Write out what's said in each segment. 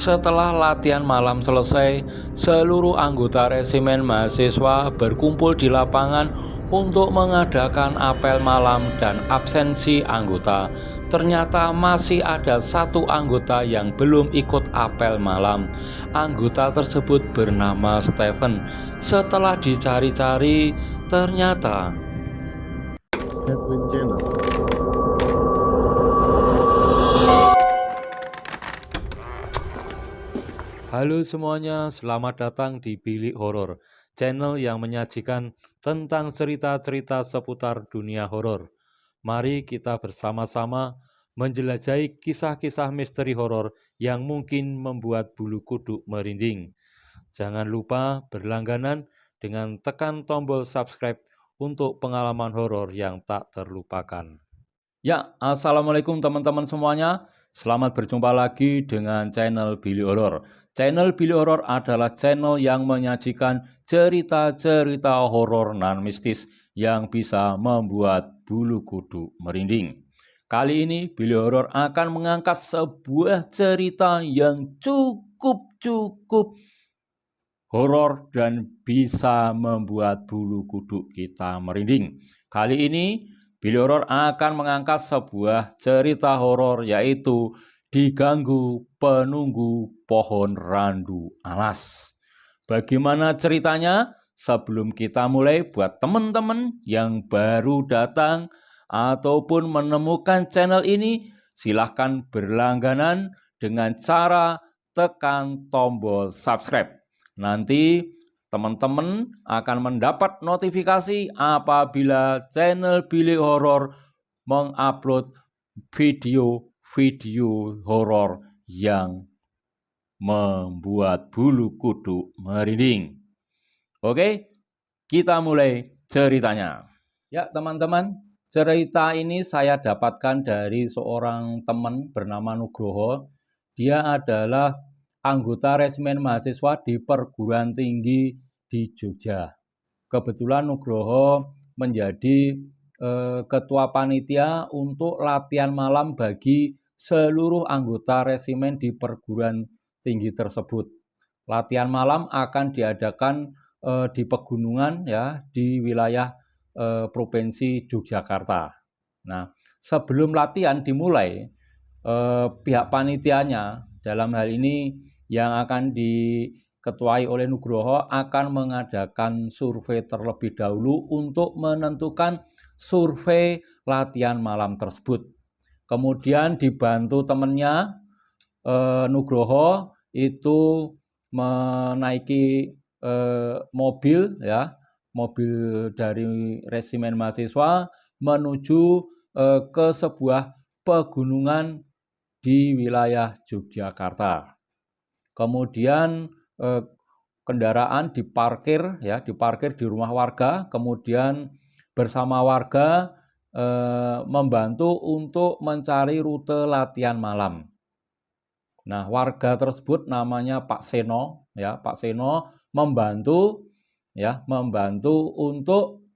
Setelah latihan malam selesai, seluruh anggota resimen mahasiswa berkumpul di lapangan untuk mengadakan apel malam dan absensi anggota. Ternyata masih ada satu anggota yang belum ikut apel malam. Anggota tersebut bernama Stephen. Setelah dicari-cari, ternyata Edwin Jenner. Halo semuanya, selamat datang di Bilik Horor, channel yang menyajikan tentang cerita-cerita seputar dunia horor. Mari kita bersama-sama menjelajahi kisah-kisah misteri horor yang mungkin membuat bulu kuduk merinding. Jangan lupa berlangganan dengan tekan tombol subscribe untuk pengalaman horor yang tak terlupakan. Ya, assalamualaikum teman-teman semuanya. Selamat berjumpa lagi dengan channel Bilik Horor. Channel Bilik Horor adalah channel yang menyajikan cerita-cerita horor nan mistis yang bisa membuat bulu kuduk merinding. Kali ini Bilik Horor akan mengangkat sebuah cerita yang cukup horor dan bisa membuat bulu kuduk kita merinding. Kali ini Bilik Horor akan mengangkat sebuah cerita horor yaitu Diganggu Penunggu Pohon Randu Alas. Bagaimana ceritanya? Sebelum kita mulai, buat teman-teman yang baru datang ataupun menemukan channel ini, silahkan berlangganan dengan cara tekan tombol subscribe. Nanti teman-teman akan mendapat notifikasi apabila channel Bilik Horor mengupload video-video horor yang membuat bulu kuduk merinding. Oke, kita mulai ceritanya. Ya teman-teman, cerita ini saya dapatkan dari seorang teman bernama Nugroho. Dia adalah anggota resimen mahasiswa di perguruan tinggi di Jogja. Kebetulan Nugroho menjadi ketua panitia untuk latihan malam bagi seluruh anggota resimen di perguruan tinggi tersebut. Latihan malam akan diadakan di pegunungan ya, di wilayah provinsi Yogyakarta. Nah, sebelum latihan dimulai, pihak panitianya dalam hal ini yang akan diketuai oleh Nugroho akan mengadakan survei terlebih dahulu untuk menentukan survei latihan malam tersebut. Kemudian dibantu temannya, Nugroho itu menaiki mobil ya, mobil dari resimen mahasiswa menuju ke sebuah pegunungan di wilayah Yogyakarta. Kemudian kendaraan diparkir di rumah warga, kemudian bersama warga membantu untuk mencari rute latihan malam. Nah, warga tersebut namanya Pak Seno ya, Pak Seno membantu untuk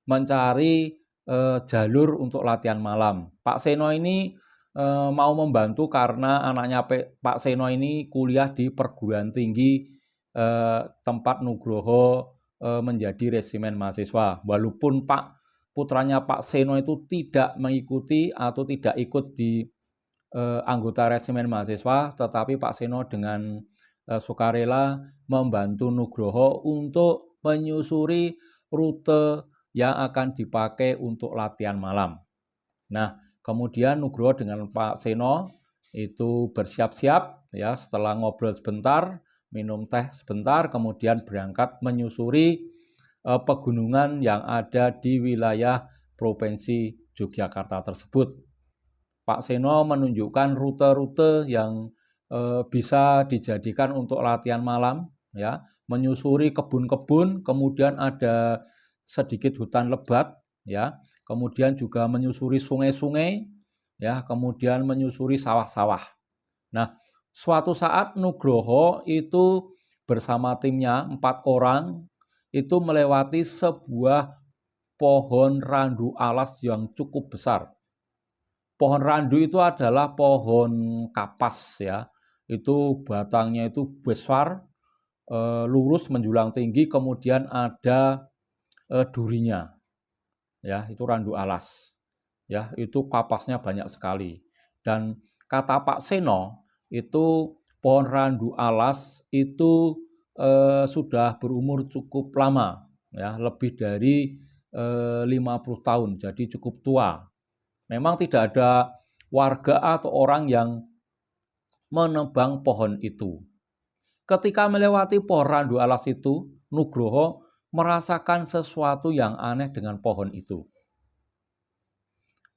mencari jalur untuk latihan malam. Pak Seno ini mau membantu karena anaknya Pak Seno ini kuliah di perguruan tinggi tempat Nugroho menjadi resimen mahasiswa. Walaupun putranya Pak Seno itu tidak mengikuti atau tidak ikut di anggota resimen mahasiswa, tetapi Pak Seno dengan sukarela membantu Nugroho untuk menyusuri rute yang akan dipakai untuk latihan malam. Nah, kemudian Nugroho dengan Pak Seno itu bersiap-siap ya, setelah ngobrol sebentar, minum teh sebentar, kemudian berangkat menyusuri pegunungan yang ada di wilayah provinsi Yogyakarta tersebut. Pak Seno menunjukkan rute-rute yang bisa dijadikan untuk latihan malam ya, menyusuri kebun-kebun, kemudian ada sedikit hutan lebat ya, kemudian juga menyusuri sungai-sungai ya, kemudian menyusuri sawah-sawah. Nah, suatu saat Nugroho itu bersama timnya 4 orang itu melewati sebuah pohon randu alas yang cukup besar. Pohon randu itu adalah pohon kapas ya, Itu batangnya itu besar, lurus menjulang tinggi, kemudian ada durinya. Ya, itu randu alas. Ya, itu kapasnya banyak sekali. Dan kata Pak Seno, itu pohon randu alas itu sudah berumur cukup lama, ya, lebih dari 50 tahun, jadi cukup tua. Memang tidak ada warga atau orang yang menebang pohon itu. Ketika melewati pohon randu alas itu, Nugroho merasakan sesuatu yang aneh dengan pohon itu.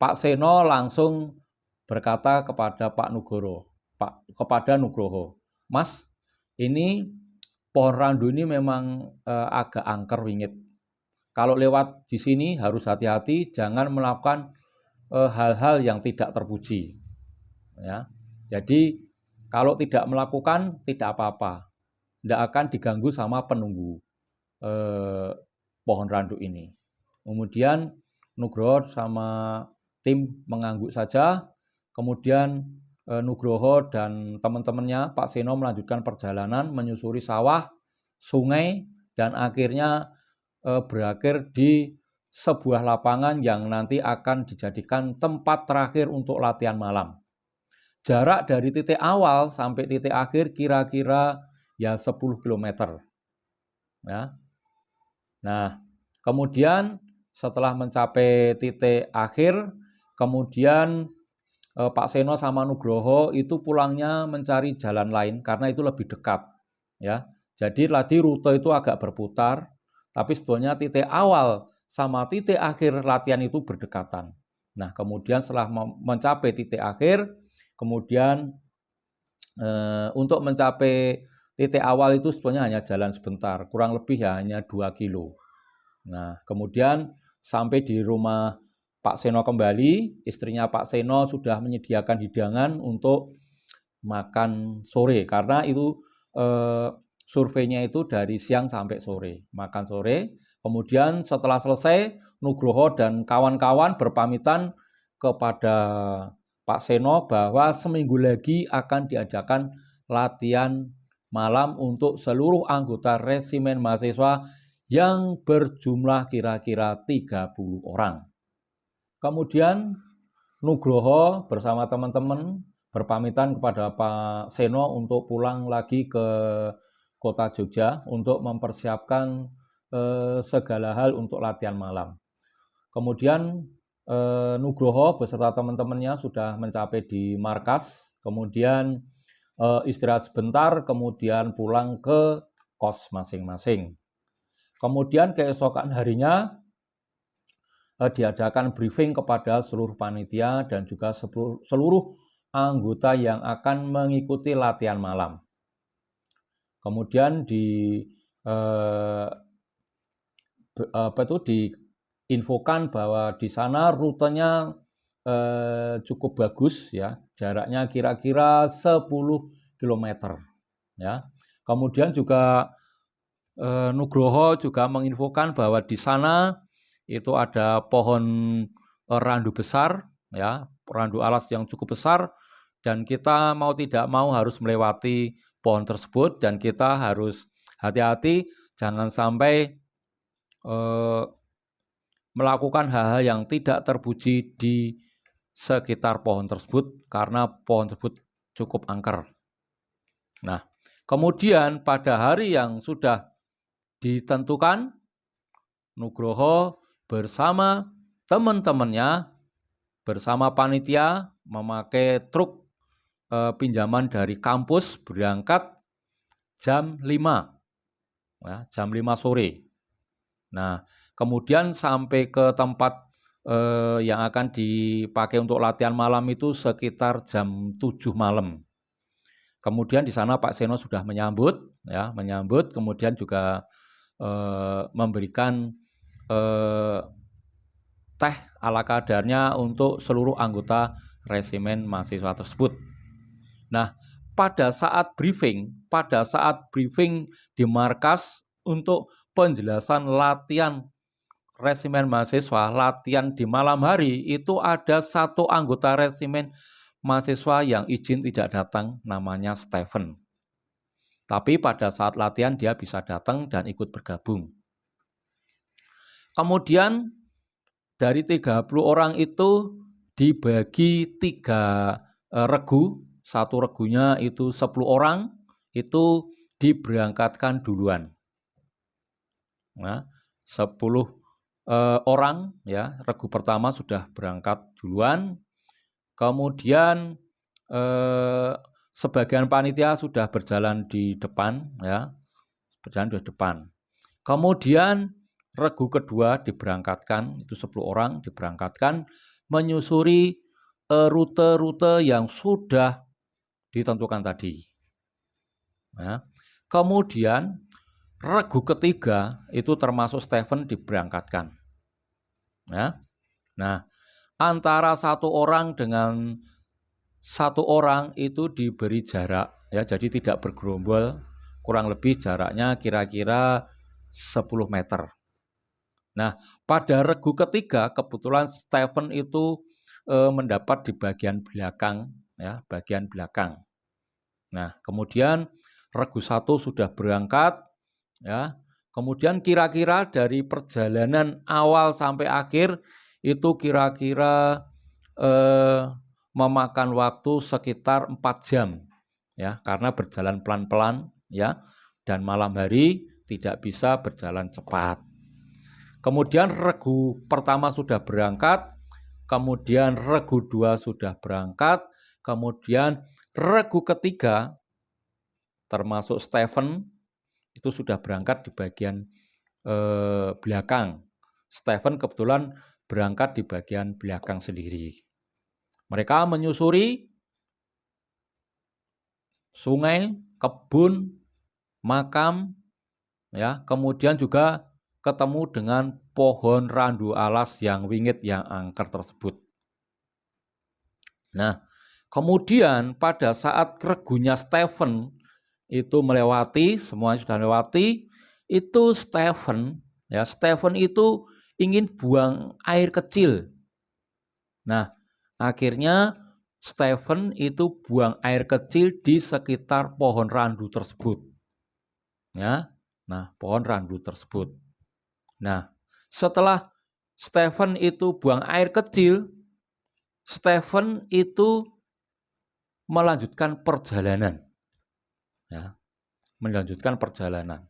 Pak Seno langsung berkata kepada kepada Nugroho, "Mas, ini pohon randu ini memang agak angker wingit. Kalau lewat di sini harus hati-hati, jangan melakukan hal-hal yang tidak terpuji." Ya, jadi kalau tidak melakukan tidak apa-apa, tidak akan diganggu sama penunggu pohon randu ini. Kemudian Nugroho sama tim mengangguk saja. Kemudian Nugroho dan teman-temannya Pak Seno melanjutkan perjalanan menyusuri sawah, sungai, dan akhirnya berakhir di sebuah lapangan yang nanti akan dijadikan tempat terakhir untuk latihan malam. Jarak dari titik awal sampai titik akhir kira-kira ya 10 km. Ya. Nah, kemudian setelah mencapai titik akhir, kemudian Pak Seno sama Nugroho itu pulangnya mencari jalan lain karena itu lebih dekat. Ya, jadi tadi rute itu agak berputar, tapi sebetulnya titik awal sama titik akhir latihan itu berdekatan. Nah, kemudian setelah mencapai titik akhir, kemudian untuk mencapai titik awal itu sebetulnya hanya jalan sebentar, kurang lebih ya hanya 2 kilo. Nah, kemudian sampai di rumah Pak Seno kembali, istrinya Pak Seno sudah menyediakan hidangan untuk makan sore, karena itu surveinya itu dari siang sampai sore, makan sore. Kemudian setelah selesai, Nugroho dan kawan-kawan berpamitan kepada Pak Seno bahwa seminggu lagi akan diadakan latihan malam untuk seluruh anggota resimen mahasiswa yang berjumlah kira-kira 30 orang. Kemudian Nugroho bersama teman-teman berpamitan kepada Pak Seno untuk pulang lagi ke kota Jogja untuk mempersiapkan segala hal untuk latihan malam. Kemudian Nugroho beserta teman-temannya sudah mencapai di markas, kemudian istirahat sebentar, kemudian pulang ke kos masing-masing. Kemudian keesokan harinya diadakan briefing kepada seluruh panitia dan juga seluruh anggota yang akan mengikuti latihan malam. Kemudian diinfokan bahwa di sana rutenya cukup bagus, ya, jaraknya kira-kira 10 km. Ya. Kemudian juga Nugroho juga menginfokan bahwa di sana itu ada pohon randu besar, ya, randu alas yang cukup besar, dan kita mau tidak mau harus melewati pohon tersebut, dan kita harus hati-hati jangan sampai melakukan hal-hal yang tidak terpuji di sekitar pohon tersebut karena pohon tersebut cukup angker. Nah, kemudian pada hari yang sudah ditentukan, Nugroho bersama teman-temannya, bersama panitia memakai truk pinjaman dari kampus berangkat jam 5, ya, jam 5 sore. Nah, kemudian sampai ke tempat yang akan dipakai untuk latihan malam itu sekitar jam 7 malam. Kemudian di sana Pak Seno sudah menyambut, kemudian juga memberikan teh ala kadarnya untuk seluruh anggota resimen mahasiswa tersebut. Nah, pada saat briefing di markas untuk penjelasan latihan resimen mahasiswa, latihan di malam hari, itu ada satu anggota resimen mahasiswa yang izin tidak datang namanya Stephen. Tapi pada saat latihan dia bisa datang dan ikut bergabung. Kemudian dari 30 orang itu dibagi 3 regu, satu regunya itu 10 orang, itu diberangkatkan duluan. Nah, 10 orang ya, regu pertama sudah berangkat duluan. Kemudian sebagian panitia sudah berjalan di depan ya, berjalan di depan. Kemudian regu kedua diberangkatkan, itu 10 orang diberangkatkan menyusuri rute-rute yang sudah ditentukan tadi. Nah, kemudian regu ketiga itu termasuk Stephen diberangkatkan. Ya. Nah, antara satu orang dengan satu orang itu diberi jarak, ya, jadi tidak bergerombol, kurang lebih jaraknya kira-kira 10 meter. Nah, pada regu ketiga kebetulan Stephen itu mendapat di bagian belakang, ya, bagian belakang. Nah, kemudian regu 1 sudah berangkat, ya. Kemudian kira-kira dari perjalanan awal sampai akhir itu kira-kira memakan waktu sekitar 4 jam, ya, karena berjalan pelan-pelan, ya, dan malam hari tidak bisa berjalan cepat. Kemudian regu pertama sudah berangkat, kemudian regu 2 sudah berangkat, kemudian regu ketiga termasuk Stephen itu sudah berangkat di bagian belakang. Stephen kebetulan berangkat di bagian belakang sendiri. Mereka menyusuri sungai, kebun, makam, ya, kemudian juga ketemu dengan pohon randu alas yang wingit yang angker tersebut. Nah, kemudian pada saat regunya Stephen itu melewati, semuanya sudah melewati, itu Stephen itu ingin buang air kecil. Nah, akhirnya Stephen itu buang air kecil di sekitar pohon randu tersebut. Ya. Nah, pohon randu tersebut. Nah, setelah Stephen itu buang air kecil, Stephen itu melanjutkan perjalanan. Ya, melanjutkan perjalanan.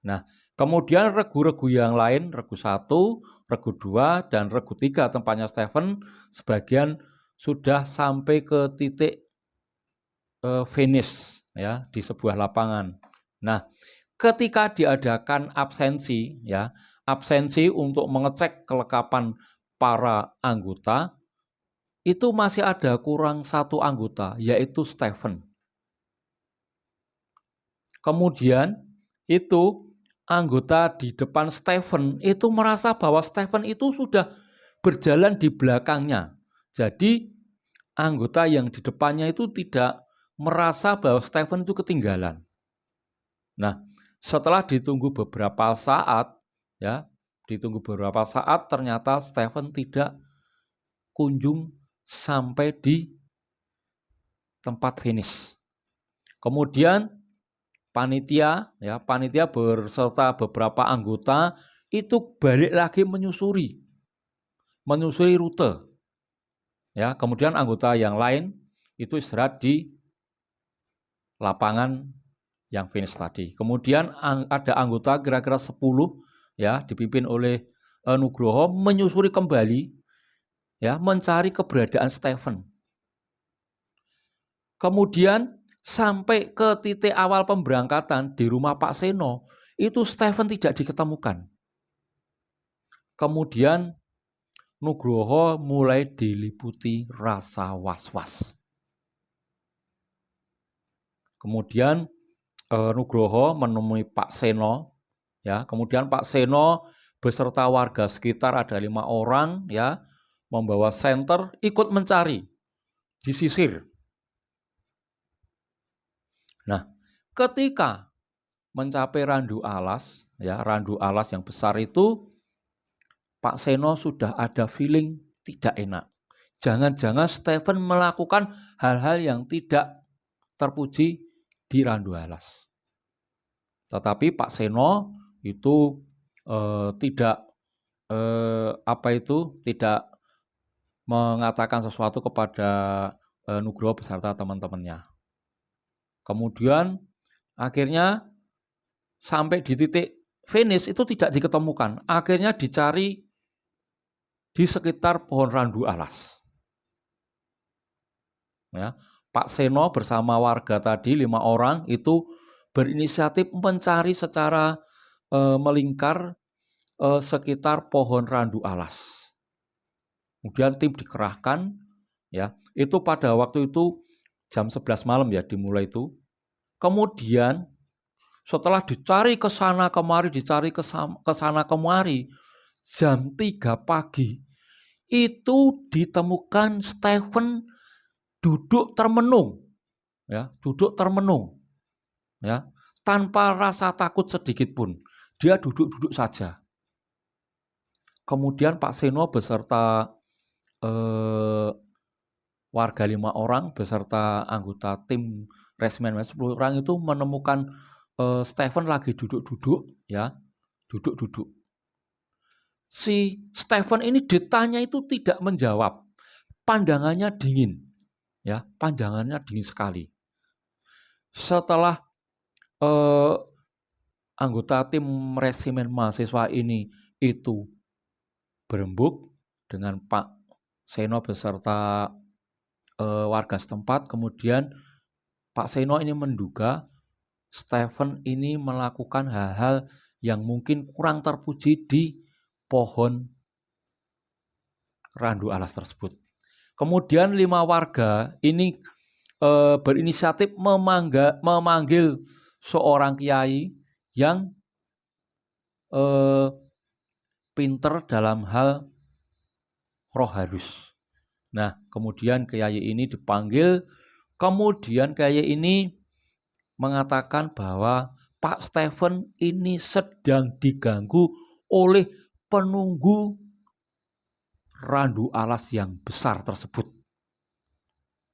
Nah, kemudian regu-regu yang lain, regu 1, regu 2, dan regu 3 tempatnya Stephen, sebagian sudah sampai ke titik finish, ya, di sebuah lapangan. Nah, ketika diadakan absensi, ya, absensi untuk mengecek kelengkapan para anggota, itu masih ada kurang 1 anggota, yaitu Stephen. Kemudian itu anggota di depan Stephen itu merasa bahwa Stephen itu sudah berjalan di belakangnya. Jadi anggota yang di depannya itu tidak merasa bahwa Stephen itu ketinggalan. Nah, setelah ditunggu beberapa saat, ya, ternyata Stephen tidak kunjung sampai di tempat finish. Kemudian panitia beserta beberapa anggota itu balik lagi menyusuri rute. Ya, kemudian anggota yang lain itu istirahat di lapangan yang finish tadi. Kemudian ada anggota kira-kira 10, ya, dipimpin oleh Nugroho menyusuri kembali, ya, mencari keberadaan Stephen. Kemudian sampai ke titik awal pemberangkatan di rumah Pak Seno, itu Stephen tidak diketemukan. Kemudian Nugroho mulai diliputi rasa was-was. Kemudian Nugroho menemui Pak Seno, ya. Kemudian Pak Seno beserta warga sekitar ada 5 orang, ya, membawa senter ikut mencari, disisir. Nah, ketika mencapai randu alas, ya, randu alas yang besar itu, Pak Seno sudah ada feeling tidak enak. jangan-jangan Stephen melakukan hal-hal yang tidak terpuji di Randu Alas. Tetapi Pak Seno itu tidak tidak mengatakan sesuatu kepada Nugroho beserta teman-temannya. Kemudian akhirnya sampai di titik finish itu tidak diketemukan. Akhirnya dicari di sekitar pohon Randu Alas. Ya, Pak Seno bersama warga tadi 5 orang itu berinisiatif mencari secara melingkar sekitar pohon Randu Alas. Kemudian tim dikerahkan, ya. Itu pada waktu itu jam 11 malam ya dimulai itu. Kemudian setelah dicari ke sana kemari, jam 3 pagi itu ditemukan Stephen duduk termenung, ya, ya, tanpa rasa takut sedikit pun. Dia duduk-duduk saja. Kemudian Pak Seno beserta warga 5 orang beserta anggota tim resimen 10 orang itu menemukan Stephen lagi duduk-duduk, ya, duduk-duduk. Si Stephen ini ditanya itu tidak menjawab, pandangannya dingin, ya, pandangannya dingin sekali. Setelah anggota tim resimen mahasiswa ini itu berembuk dengan Pak Seno beserta warga setempat, kemudian Pak Seno ini menduga Stephen ini melakukan hal-hal yang mungkin kurang terpuji di pohon Randu Alas tersebut. Kemudian 5 warga ini berinisiatif memanggil seorang kiai yang pinter dalam hal roh halus. Nah, kemudian kiai ini dipanggil, kemudian kiai ini mengatakan bahwa Pak Stephen ini sedang diganggu oleh penunggu Randu Alas yang besar tersebut.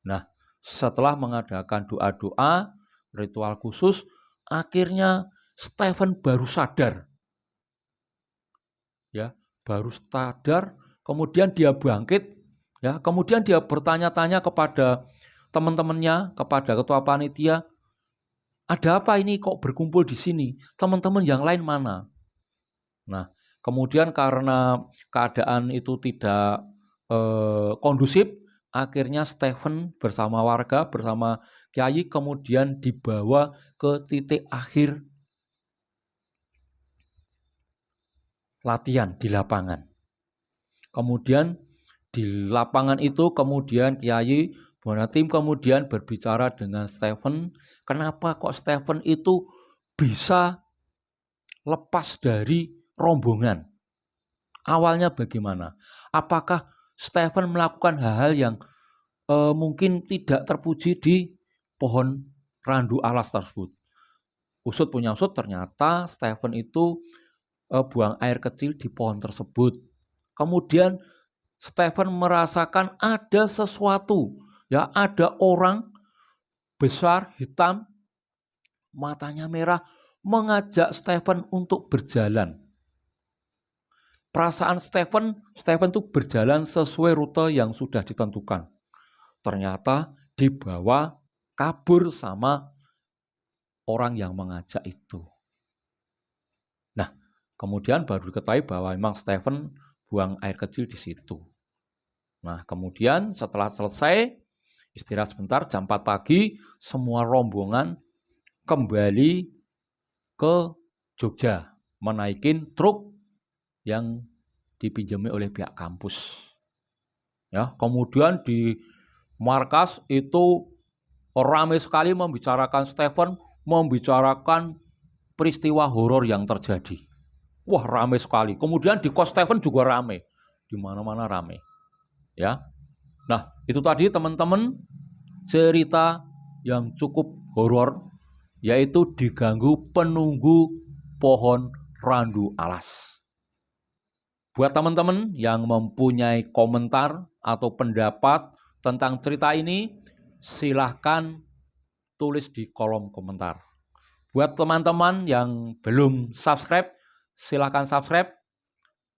Nah, setelah mengadakan doa-doa, ritual khusus, akhirnya Stephen baru sadar. Ya, baru sadar, kemudian dia bangkit, ya, kemudian dia bertanya-tanya kepada teman-temannya, kepada ketua panitia, ada apa ini kok berkumpul di sini? Teman-teman yang lain mana? Nah, kemudian karena keadaan itu tidak kondusif, akhirnya Stephen bersama warga, bersama kiai kemudian dibawa ke titik akhir latihan di lapangan. Kemudian di lapangan itu kemudian Kiai Bonatim kemudian berbicara dengan Stephen, kenapa kok Stephen itu bisa lepas dari rombongan? Awalnya bagaimana? Apakah Stephen melakukan hal-hal yang mungkin tidak terpuji di pohon Randu Alas tersebut? Usut punya usut, ternyata Stephen itu buang air kecil di pohon tersebut. Kemudian Stephen merasakan ada sesuatu, ya, ada orang besar, hitam, matanya merah, mengajak Stephen untuk berjalan. Perasaan Stephen itu berjalan sesuai rute yang sudah ditentukan. Ternyata dibawa kabur sama orang yang mengajak itu. Nah, kemudian baru diketahui bahwa memang Stephen buang air kecil di situ. Nah, kemudian setelah selesai istirahat sebentar, jam 4 pagi semua rombongan kembali ke Jogja menaikin truk yang dipinjami oleh pihak kampus. Ya, kemudian di markas itu ramai sekali membicarakan Stephen, membicarakan peristiwa horor yang terjadi. Wah, ramai sekali. Kemudian di kos Stephen juga ramai. Di mana-mana ramai. Ya. Nah, itu tadi teman-teman cerita yang cukup horor, yaitu diganggu penunggu pohon Randu Alas. Buat teman-teman yang mempunyai komentar atau pendapat tentang cerita ini, silahkan tulis di kolom komentar. Buat teman-teman yang belum subscribe, silahkan subscribe.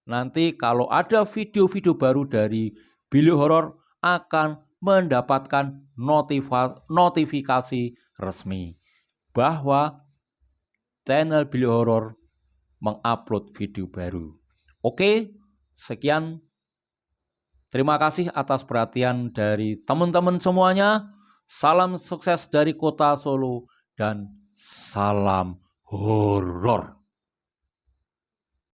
Nanti kalau ada video-video baru dari Billy Horror akan mendapatkan notifikasi resmi bahwa channel Billy Horror mengupload video baru. Oke, sekian. Terima kasih atas perhatian dari teman-teman semuanya. Salam sukses dari Kota Solo dan salam horor.